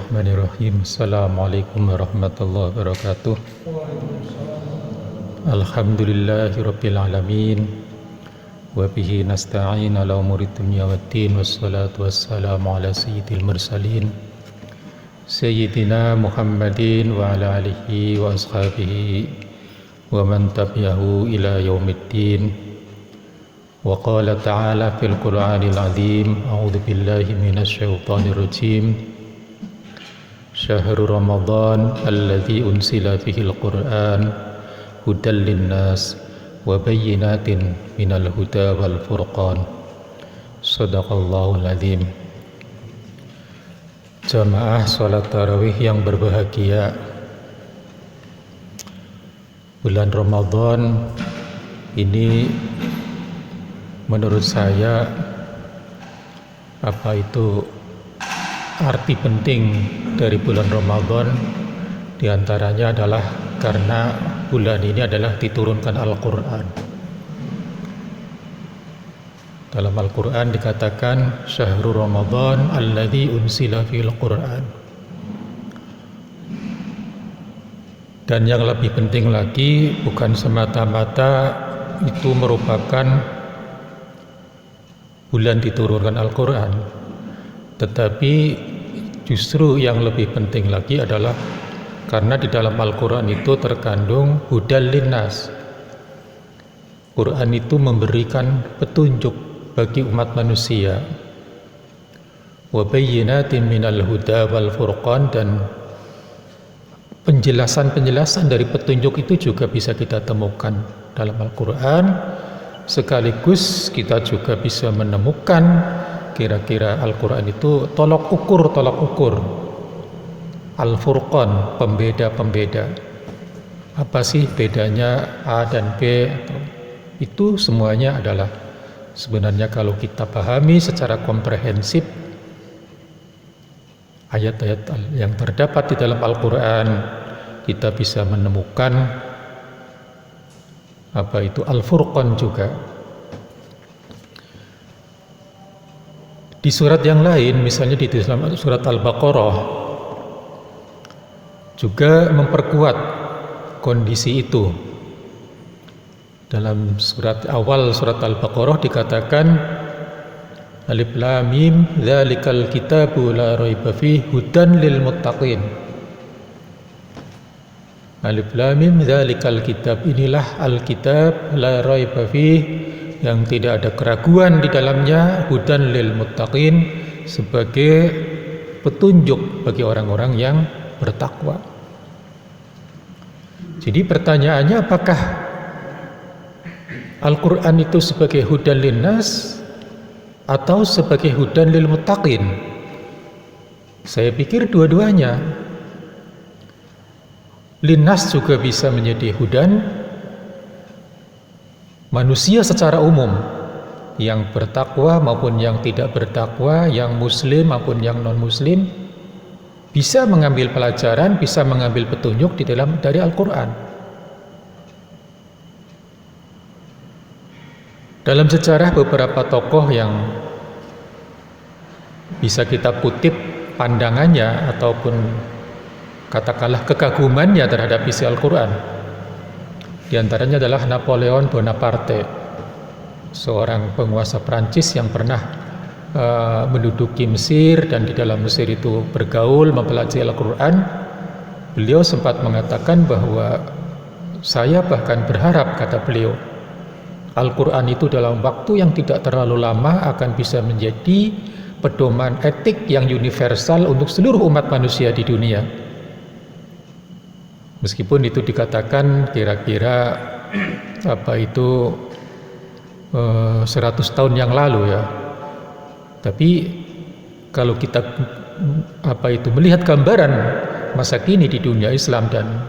Bismillahirrahmanirrahim. Assalamualaikum warahmatullahi wabarakatuh. Alhamdulillahirabbil alamin. Wa bihi nasta'in ala umuri dunya waddin. Wassalatu wassalamu ala sayyidil mursalin Sayyidina Muhammadin wa ala alihi wa ashabihi wa man tabi'ahu ila yaumiddin. Wa qala ta'ala fil Qur'anil azim. A'udzu billahi minasy syaithanir rajim. Syahrul Ramadan alladzi unsila fihil Qur'an hudal linnas wa bayyinatin minal huda wal furqan. Shadaqallahul azim. Jamaah salat tarawih yang berbahagia, bulan Ramadan ini menurut saya arti penting dari bulan Ramadan diantaranya adalah karena bulan ini adalah diturunkan Al-Quran. Dalam Al-Quran dikatakan Syahrul Ramadan alladzi unsila fil Quran. Dan yang lebih penting lagi, bukan semata-mata itu merupakan bulan diturunkan Al-Quran, tetapi justru yang lebih penting lagi adalah karena di dalam Al-Quran itu terkandung hudal linnas. Quran itu memberikan petunjuk bagi umat manusia, wa bayyinatin minal huda wal furqan, dan penjelasan-penjelasan dari petunjuk itu juga bisa kita temukan dalam Al-Quran. Sekaligus kita juga bisa menemukan kira-kira Al-Quran itu tolok ukur Al-Furqan, pembeda-pembeda. Apa sih bedanya A dan B? Itu semuanya adalah sebenarnya kalau kita pahami secara komprehensif ayat-ayat yang terdapat di dalam Al-Quran, kita bisa menemukan Al-Furqan juga. Di surat yang lain, misalnya di dalam surat Al-Baqarah, juga memperkuat kondisi itu. Dalam awal surat Al-Baqarah dikatakan Alif Lam Mim dzalikal kitabu la raiba fihi hudan lil muttaqin. Alif Lam Mim dzalikal kitab, inilah Alkitab la raiba fihi, yang tidak ada keraguan di dalamnya, hudan lil muttaqin, sebagai petunjuk bagi orang-orang yang bertakwa. Jadi pertanyaannya, apakah Al-Quran itu sebagai hudan linnas atau sebagai hudan lil muttaqin? Saya pikir dua-duanya. Linnas juga bisa menjadi hudan, manusia secara umum, yang bertakwa maupun yang tidak bertakwa, yang muslim maupun yang non-muslim, bisa mengambil pelajaran, bisa mengambil petunjuk dari Al-Quran. Dalam sejarah beberapa tokoh yang bisa kita kutip pandangannya ataupun katakanlah kekagumannya terhadap isi Al-Quran, di antaranya adalah Napoleon Bonaparte, seorang penguasa Prancis yang pernah menduduki Mesir dan di dalam Mesir itu bergaul, mempelajari Al-Quran. Beliau sempat mengatakan bahwa saya bahkan berharap, kata beliau, Al-Quran itu dalam waktu yang tidak terlalu lama akan bisa menjadi pedoman etik yang universal untuk seluruh umat manusia di dunia. Meskipun itu dikatakan kira-kira 100 tahun yang lalu ya. Tapi kalau kita melihat gambaran masa kini di dunia Islam dan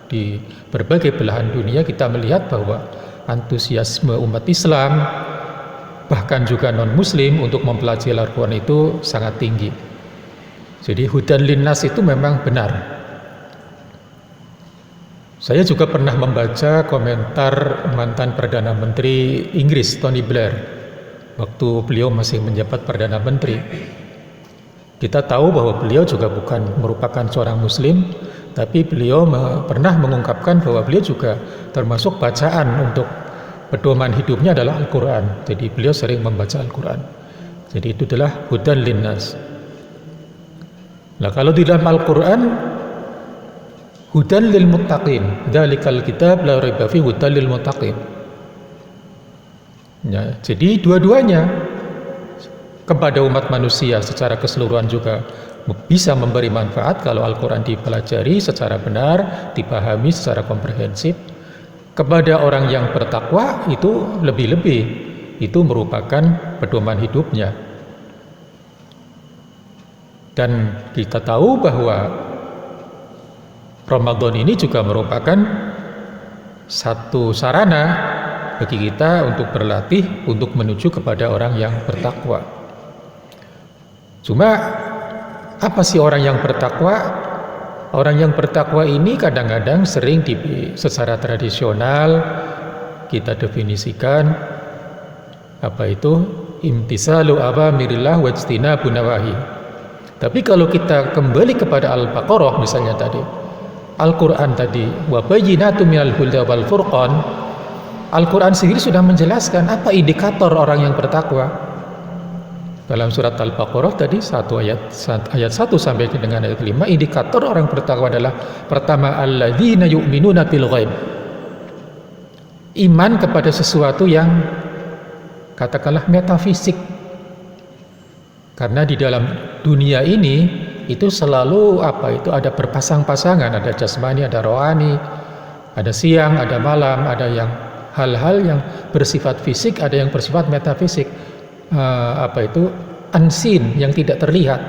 di berbagai belahan dunia, kita melihat bahwa antusiasme umat Islam, bahkan juga non-muslim, untuk mempelajari Al-Quran itu sangat tinggi. Jadi hudan linnas itu memang benar. Saya juga pernah membaca komentar mantan Perdana Menteri Inggris Tony Blair waktu beliau masih menjabat Perdana Menteri. Kita tahu bahwa beliau juga bukan merupakan seorang muslim, tapi beliau pernah mengungkapkan bahwa beliau juga termasuk bacaan untuk pedoman hidupnya adalah Al-Quran. Jadi beliau sering membaca Al-Quran. Jadi itu adalah hudan linnas. Nah, kalau di dalam Al-Quran, hudan lil muttaqin, dzalikal kitab la raiba fihi hudan lil muttaqin. Ya, jadi dua-duanya kepada umat manusia secara keseluruhan juga bisa memberi manfaat kalau Al-Quran dipelajari secara benar, dipahami secara komprehensif. Kepada orang yang bertakwa itu lebih-lebih, itu merupakan pedoman hidupnya. Dan kita tahu bahwa Ramadan ini juga merupakan satu sarana bagi kita untuk berlatih untuk menuju kepada orang yang bertakwa. Cuma apa sih orang yang bertakwa? Orang yang bertakwa ini kadang-kadang sering secara tradisional kita definisikan apa itu imtisalu awamirillah wajtinabu nawahi. Tapi kalau kita kembali kepada Al-Baqarah misalnya tadi, Al-Quran tadi wa bayyinatun minal huda wal furqan, Al-Quran sendiri sudah menjelaskan apa indikator orang yang bertakwa. Dalam surat Al-Baqarah tadi ayat 1 sampai dengan ayat 5, indikator orang bertakwa adalah pertama alladzina yu'minuna bil ghaib. Iman kepada sesuatu yang katakanlah metafisik. Karena di dalam dunia ini itu selalu ada berpasang-pasangan, ada jasmani, ada rohani, ada siang, ada malam, ada yang hal-hal yang bersifat fisik, ada yang bersifat metafisik. Unseen, yang tidak terlihat.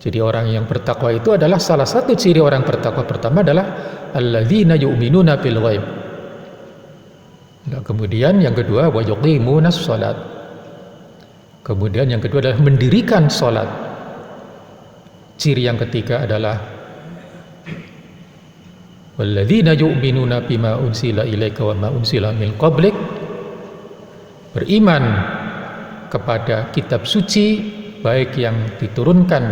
Jadi orang yang bertakwa itu adalah salah satu ciri orang bertakwa pertama adalah alladzina yu'minuna bil ghaib. Nah, kemudian yang kedua wa yuqimunas shalat. Kemudian yang kedua adalah mendirikan salat. Ciri yang ketiga adalah walladzina yu'minuna bima unsila ilaika wa ma unsila min qablik. Beriman kepada kitab suci baik yang diturunkan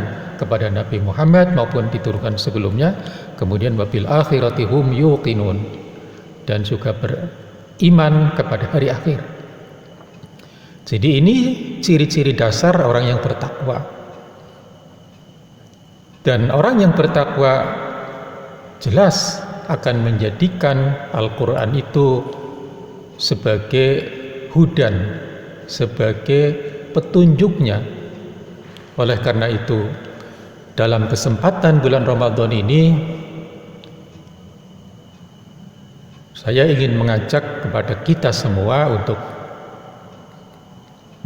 kepada Nabi Muhammad maupun diturunkan sebelumnya, kemudian wabil akhirati hum yuqinun, dan juga beriman kepada hari akhir. Jadi ini ciri-ciri dasar orang yang bertakwa. Dan orang yang bertakwa jelas akan menjadikan Al-Quran itu sebagai hudan, sebagai petunjuknya. Oleh karena itu, dalam kesempatan bulan Ramadan ini, saya ingin mengajak kepada kita semua untuk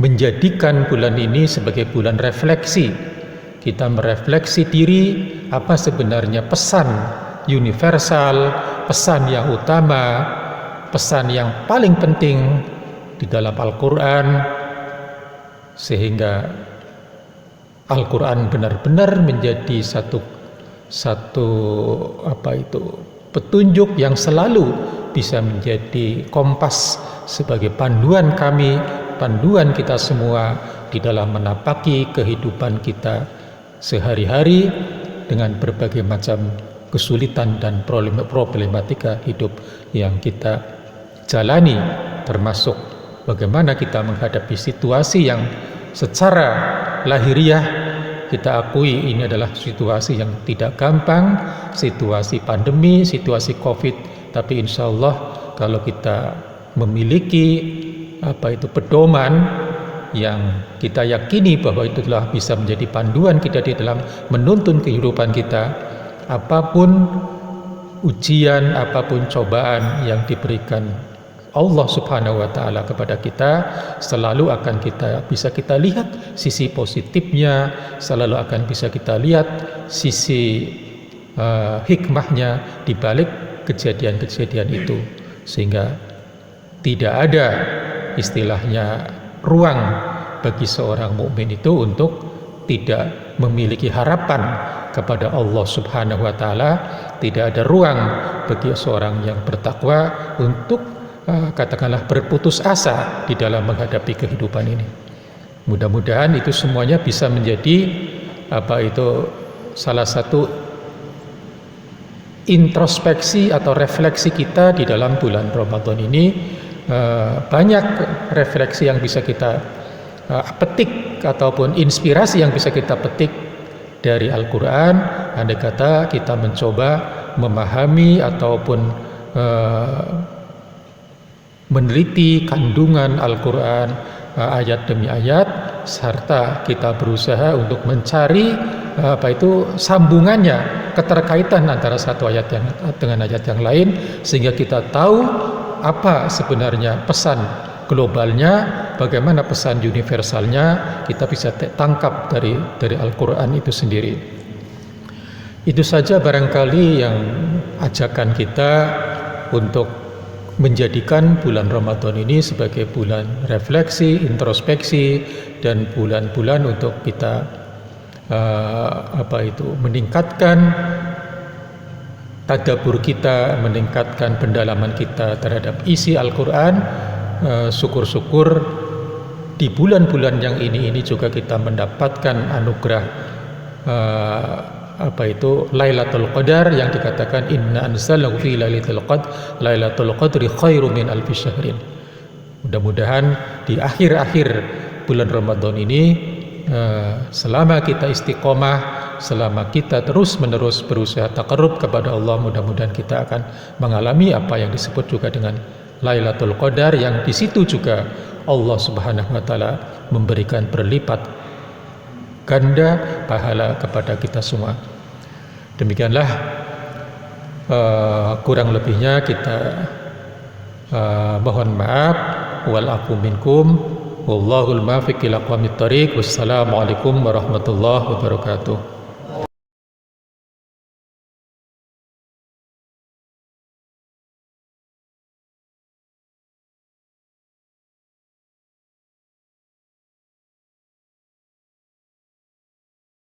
menjadikan bulan ini sebagai bulan refleksi. Kita merefleksi diri, apa sebenarnya pesan universal, pesan yang utama, pesan yang paling penting di dalam Al-Quran, sehingga Al-Quran benar-benar menjadi satu petunjuk yang selalu bisa menjadi kompas sebagai panduan kami, panduan kita semua di dalam menapaki kehidupan kita sehari-hari dengan berbagai macam kesulitan dan problematika hidup yang kita jalani, termasuk bagaimana kita menghadapi situasi yang secara lahiriah kita akui ini adalah situasi yang tidak gampang, situasi pandemi, situasi COVID. Tapi insya Allah kalau kita memiliki pedoman yang kita yakini bahwa itu telah bisa menjadi panduan kita di dalam menuntun kehidupan kita, apapun ujian, apapun cobaan yang diberikan Allah Subhanahu wa Ta'ala kepada kita, selalu akan bisa kita lihat sisi positifnya, selalu akan bisa kita lihat sisi hikmahnya di balik kejadian-kejadian itu, sehingga tidak ada istilahnya ruang bagi seorang mukmin itu untuk tidak memiliki harapan kepada Allah Subhanahu wa Ta'ala. Tidak ada ruang bagi seorang yang bertakwa untuk katakanlah berputus asa di dalam menghadapi kehidupan ini. Mudah-mudahan itu semuanya bisa menjadi salah satu introspeksi atau refleksi kita di dalam bulan Ramadan ini. Banyak refleksi yang bisa kita petik ataupun inspirasi yang bisa kita petik dari Al-Quran. Andai kata kita mencoba memahami ataupun meneliti kandungan Al-Quran ayat demi ayat, serta kita berusaha untuk mencari sambungannya, keterkaitan antara satu ayat dengan ayat yang lain, sehingga kita tahu apa sebenarnya pesan globalnya, bagaimana pesan universalnya kita bisa tangkap dari Al-Quran itu sendiri. Itu saja barangkali yang ajakan kita untuk menjadikan bulan Ramadan ini sebagai bulan refleksi, introspeksi, dan bulan-bulan untuk kita meningkatkan tadabbur kita, meningkatkan pendalaman kita terhadap isi Al-Quran. Syukur-syukur di bulan-bulan yang ini juga kita mendapatkan anugerah Lailatul Qadar, yang dikatakan inna anzalnahu fi lailatul qadr, Lailatul Qadri khairum min alfi syahrin. Mudah-mudahan di akhir-akhir bulan Ramadan ini, selama kita istiqomah, selama kita terus-menerus berusaha taqarrub kepada Allah, mudah-mudahan kita akan mengalami apa yang disebut juga dengan Lailatul Qadar, yang di situ juga Allah Subhanahu wa taala memberikan berlipat ganda pahala kepada kita semua. Demikianlah kurang lebihnya kita mohon maaf, wal afu minkum, wallahul muwaffiq ila aqwamit thoriq. Wassalamualaikum warahmatullahi wabarakatuh.